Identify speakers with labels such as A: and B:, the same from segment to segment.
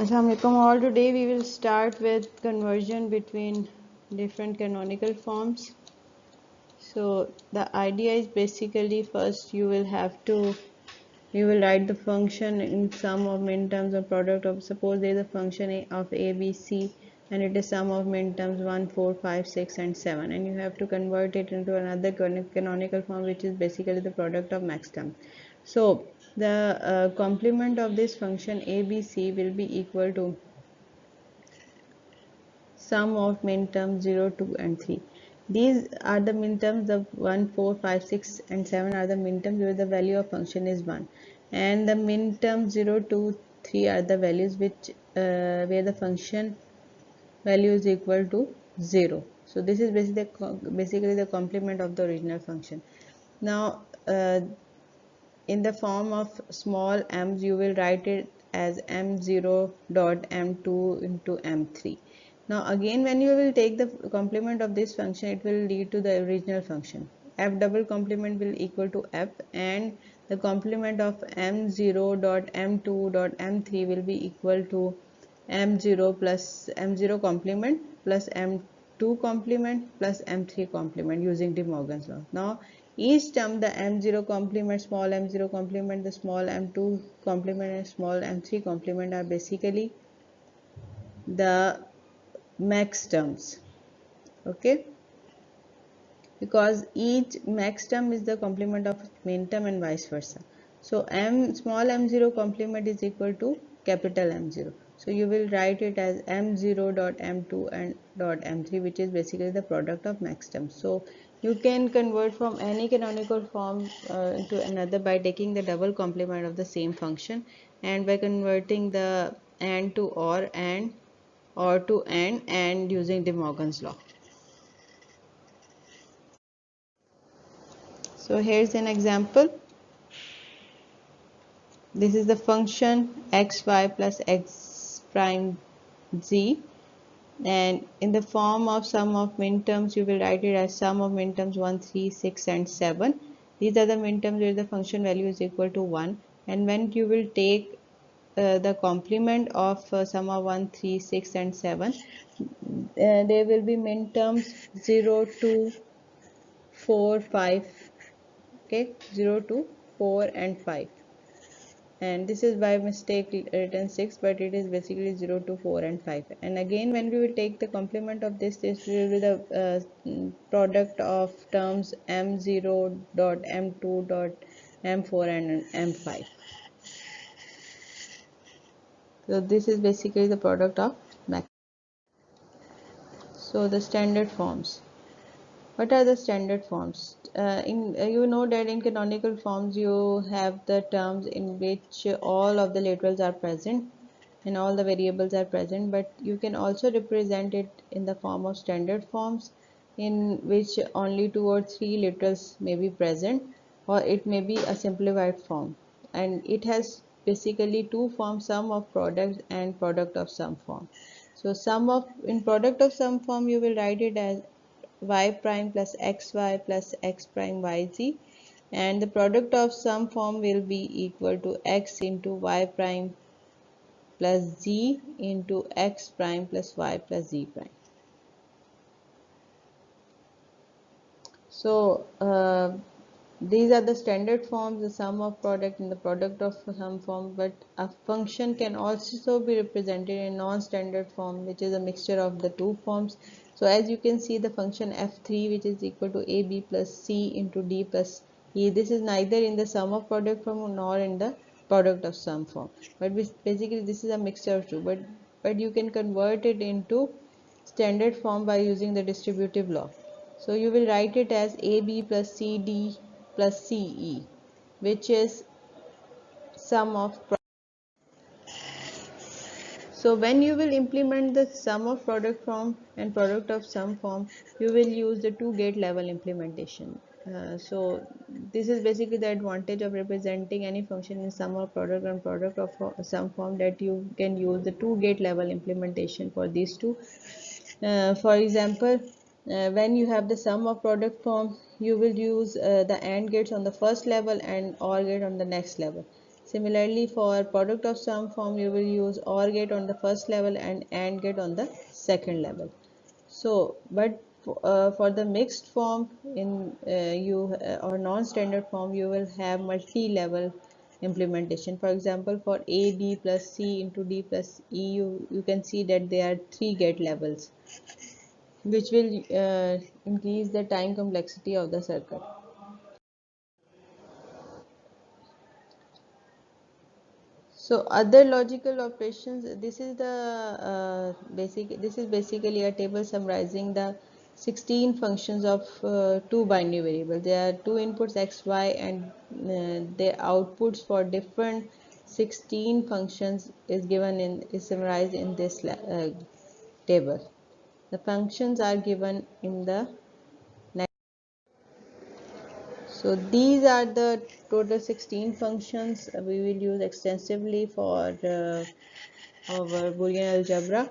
A: Assalamualaikum all. Today we will start with conversion between different canonical forms. So the idea is basically first you will write the function in sum of min terms or product of, suppose there is a function of a b c and it is sum of min terms 1 4 5 6 and 7, and you have to convert it into another canonical form which is basically the product of max term. So the complement of this function abc will be equal to sum of min terms 0, 2 and 3. These are the min terms, the 1, 4, 5, 6 and 7 are the min terms where the value of function is 1, and the min terms 0, 2, 3 are the values which where the function value is equal to 0. So this is basically the complement of the original function. Now in the form of small m's you will write it as m0 dot m2 into m3. Now again when you will take the complement of this function, it will lead to the original function. F double complement will equal to f, and the complement of m0 dot m2 dot m3 will be equal to m0 plus m0 complement plus m2 complement plus m3 complement using De Morgan's law. Now each term, the m0 complement, small m0 complement, the small m2 complement and small m3 complement are basically the max terms, okay, because each max term is the complement of main term and vice versa. So small m0 complement is equal to capital M0. So you will write it as m0 dot m2 and dot m3, which is basically the product of max terms. So you can convert from any canonical form into another by taking the double complement of the same function, and by converting the and to or and or to and using De Morgan's law. So here's an example. This is the function xy plus x prime z, and in the form of sum of min terms you will write it as sum of min terms 1, 3, 6 and 7. These are the min terms where the function value is equal to 1, and when you will take the complement of sum of 1, 3, 6 and 7, there will be min terms 0, 2, 4, 5, okay, 0, 2, 4 and 5, and this is by mistake written 6, but it is basically 0 to 4 and 5. And again when we will take the complement of this will be the product of terms m0 dot m2 dot m4 and m5. So this is basically the product of max. So the standard forms. What are the standard forms? You know that in canonical forms you have the terms in which all of the literals are present and all the variables are present, but you can also represent it in the form of standard forms in which only 2 or 3 literals may be present, or it may be a simplified form, and it has basically two forms, sum of products and product of sum form. So in product of sum form you will write it as y prime plus xy plus x prime yz, and the product of sum form will be equal to x into y prime plus z into x prime plus y plus z prime. So these are the standard forms, the sum of product and the product of sum form, but a function can also be represented in non-standard form, which is a mixture of the two forms. So as you can see, the function f3, which is equal to ab plus c into d plus e, this is neither in the sum of product form nor in the product of sum form, but basically this is a mixture of two, but you can convert it into standard form by using the distributive law. So you will write it as AB plus CD plus CE, which is sum of product. So when you will implement the sum of product form and product of sum form, you will use the two gate level implementation. So this is basically the advantage of representing any function in sum of product and product of sum form, that you can use the two gate level implementation for these two. For example, when you have the sum of product form, you will use the AND gates on the first level and OR gate on the next level. Similarly, for product of sum form, you will use OR gate on the first level and AND gate on the second level. So, but for the mixed form in or non-standard form, you will have multi-level implementation. For example, for A, B plus C into D plus E, you can see that there are 3 gate levels, which will increase the time complexity of the circuit. So other logical operations, this is the this is basically a table summarizing the 16 functions of two binary variables. There are two inputs x, y, and their outputs for different 16 functions is summarized in this table. The functions are given in the next. So these are the total 16 functions we will use extensively for our Boolean algebra.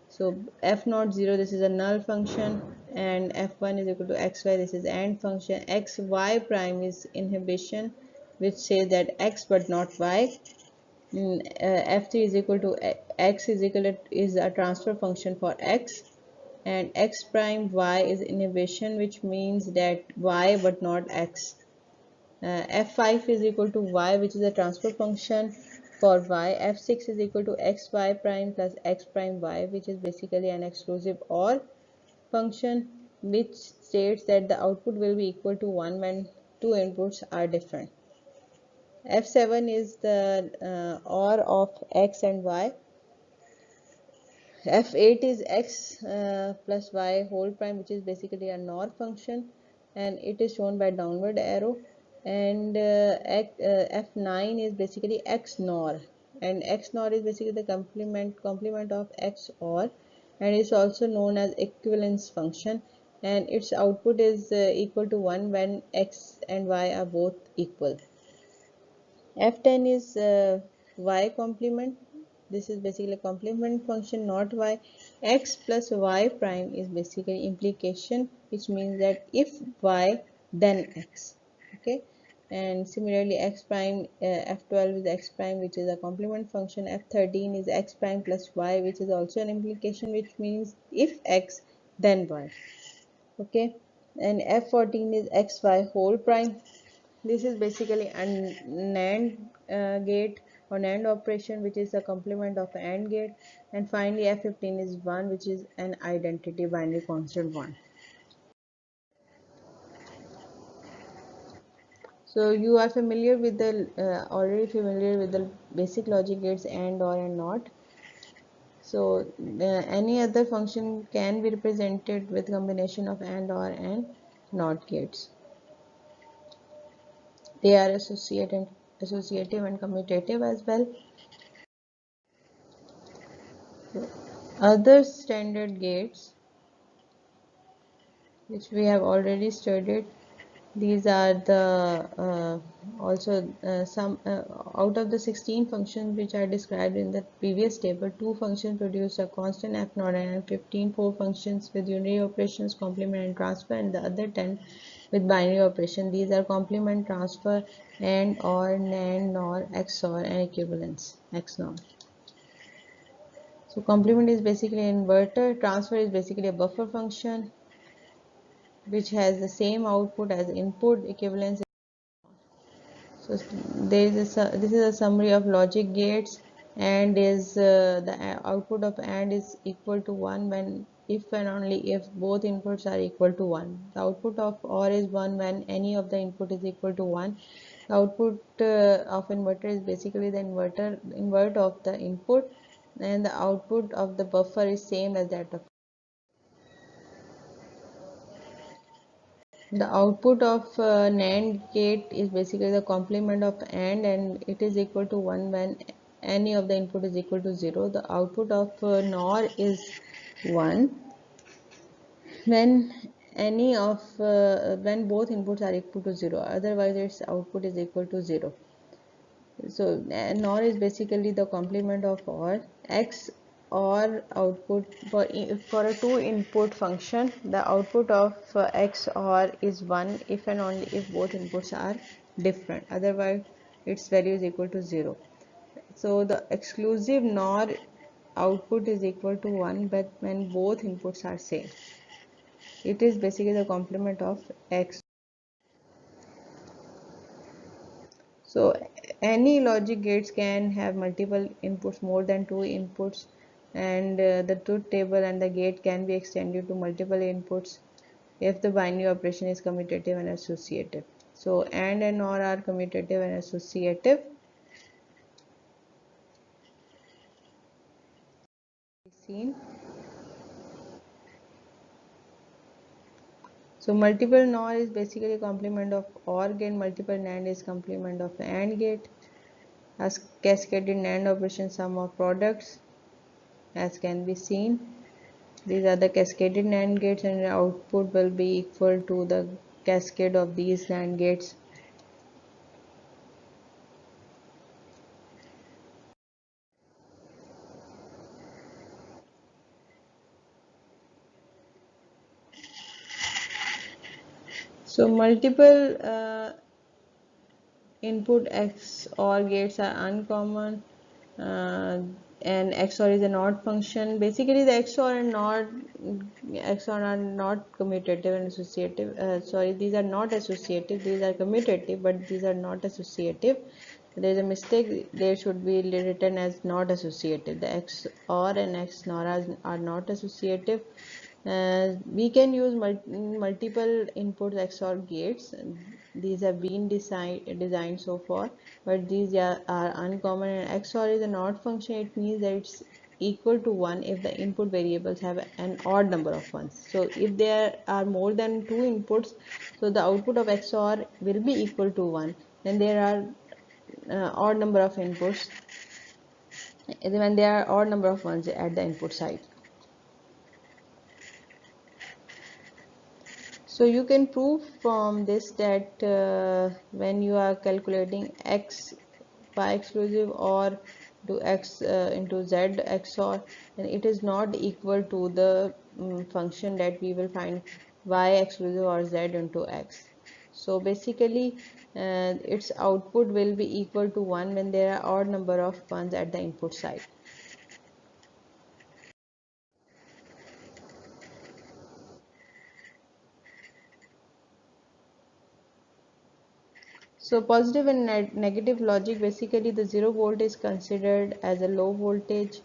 A: So f naught 0, this is a null function, and f1 is equal to xy, this is AND function. Xy prime is inhibition, which says that x but not y. F3 is equal to x is equal to is a transfer function for x, and x prime y is inhibition, which means that y but not x. F5 is equal to y, which is a transfer function for y. F6 is equal to xy prime plus x prime y, which is basically an exclusive OR function, which states that the output will be equal to 1 when two inputs are different. F7 is the OR of x and y. F8 is x plus y whole prime, which is basically a NOR function, and it is shown by downward arrow. And F9 is basically x NOR, and x NOR is basically the complement of x OR, and it's also known as equivalence function, and its output is equal to 1 when x and y are both equal. F10 is y complement. This is basically a complement function, not y. X plus y prime is basically implication, which means that if y then x. Okay, and similarly x prime, F12 is x prime, which is a complement function. F13 is x prime plus y, which is also an implication, which means if x then y. Okay, and F14 is xy whole prime. This is basically a NAND gate or NAND operation, which is a complement of AND gate. And finally F15 is 1, which is an identity binary constant 1. So you are familiar with the already familiar with the basic logic gates AND, OR, and NOT. So any other function can be represented with combination of AND, OR, and NOT gates. They are associative and commutative as well. Other standard gates which we have already studied, these are the some out of the 16 functions which are described in the previous table, 2 functions produce a constant f naught, and 4 functions with unary operations, complement and transfer, and the other 10 with binary operation. These are complement, transfer, and OR, NAND, NOR, XOR, and equivalence, XNOR. So complement is basically an inverter, transfer is basically a buffer function which has the same output as input. Equivalence. So this is a summary of logic gates, and is the output of AND is equal to 1 when if and only if both inputs are equal to 1. The output of OR is 1 when any of the input is equal to 1. The output of inverter is basically the invert of the input, and the output of the buffer is same as that of. The output of NAND gate is basically the complement of AND, and it is equal to 1 when any of the input is equal to 0. The output of NOR is 1 when when both inputs are equal to 0, otherwise its output is equal to 0. So NOR is basically the complement of OR. X OR output for a 2 input function, the output of X OR is 1 if and only if both inputs are different, otherwise its value is equal to 0. So the exclusive NOR output is equal to 1, but when both inputs are same. It is basically the complement of X. So any logic gates can have multiple inputs, more than 2 inputs, and the truth table and the gate can be extended to multiple inputs if the binary operation is commutative and associative. So and OR are commutative and associative. Seen. So multiple NOR is basically complement of OR gate, multiple NAND is complement of AND gate. As cascaded NAND operation sum of products, as can be seen. These are the cascaded NAND gates, and the output will be equal to the cascade of these NAND gates. So multiple input XOR gates are uncommon, and XOR is a NOT function. Basically, the XOR are not commutative and associative. These are not associative. These are commutative, but these are not associative. There is a mistake. They should be written as not associative. The XOR and XNOR are not associative. We can use multiple inputs XOR gates. These have been designed so far, but these are uncommon. And XOR is a NOT function. It means that it's equal to 1 if the input variables have an odd number of ones. So if there are more than 2 inputs, so the output of XOR will be equal to 1. Then there are odd number of inputs when there are odd number of ones at the input side. So you can prove from this that when you are calculating x y exclusive or to x into z XOR, then it is not equal to the function that we will find y exclusive or z into x. So basically its output will be equal to 1 when there are odd number of ones at the input side. So positive and negative logic, basically the 0 volt is considered as a low voltage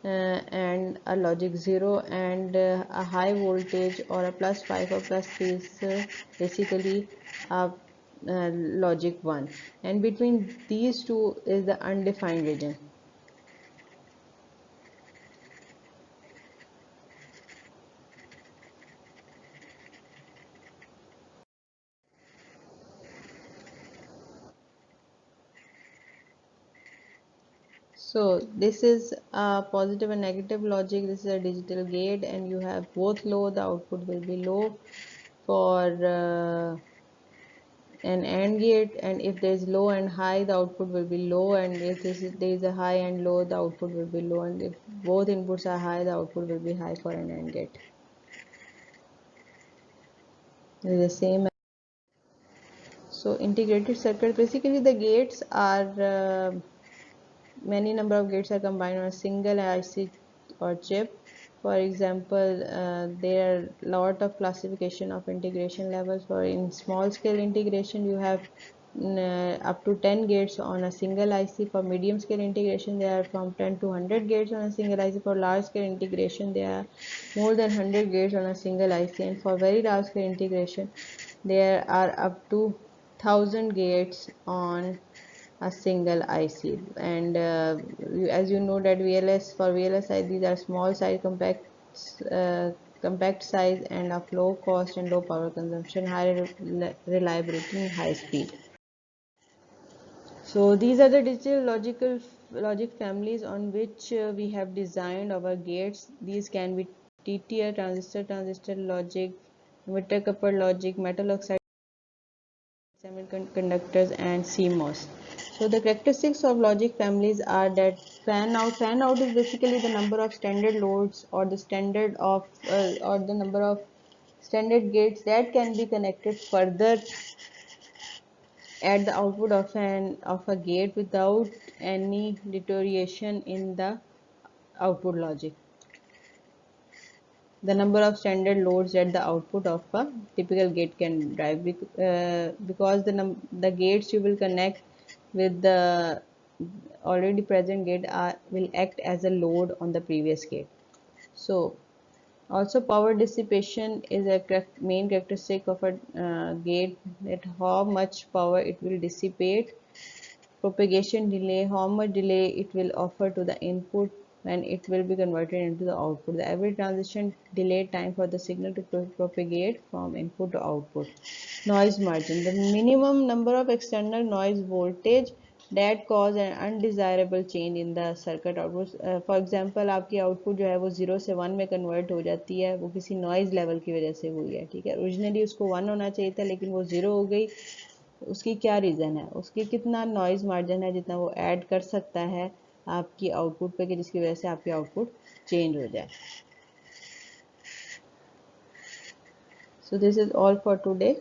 A: and a logic 0, and a high voltage or a plus 5 or plus 3 is basically a logic 1, and between these two is the undefined region. So this is a positive and negative logic. This is a digital gate, and you have both low, the output will be low. For an AND gate, and if there is low and high, the output will be low, and if there is a high and low, the output will be low, and if both inputs are high, the output will be high for an AND gate. It is the same. So integrated circuit, basically the gates are many number of gates are combined on a single IC or chip. For example, there are lot of classification of integration levels. For in small scale integration, you have up to 10 gates on a single IC. For medium scale integration, there are from 10 to 100 gates on a single IC. For large scale integration, there are more than 100 gates on a single IC, and for very large scale integration, there are up to 1000 gates on a single IC. And as you know that for VLSI, these are small size, compact size, and of low cost and low power consumption, high reliability and high speed. So these are the digital logic families on which we have designed our gates. These can be TTL, transistor logic, emitter coupled logic, metal oxide semiconductors, and CMOS. So the characteristics of logic families are that fan out is basically the number of standard loads or the number of standard gates that can be connected further at the output of a gate without any deterioration in the output logic. The number of standard loads at the output of a typical gate can drive because the gates you will connect with the already present gate will act as a load on the previous gate. So also power dissipation is a main characteristic of a gate, that how much power it will dissipate. Propagation delay, how much delay it will offer to the input when it will be converted into the output. The average transition delay time for the signal to propagate from input to output. Noise margin, the minimum number of external noise voltage that cause an undesirable change in the circuit output. For example, आपकी output जो है वो 0 से 1 में convert हो जाती है, वो किसी noise level की वजह से हुई है, ठीक है. Originally उसको 1 होना चाहिए था लेकिन वो 0 हो गई. उसकी क्या रीज़न है, उसकी कितना नॉइज़ मार्जिन है जितना वो ऐड कर सकता है आपकी आउटपुट पे कि जिसकी वजह से आपकी आउटपुट चेंज हो जाए. So this is all for today.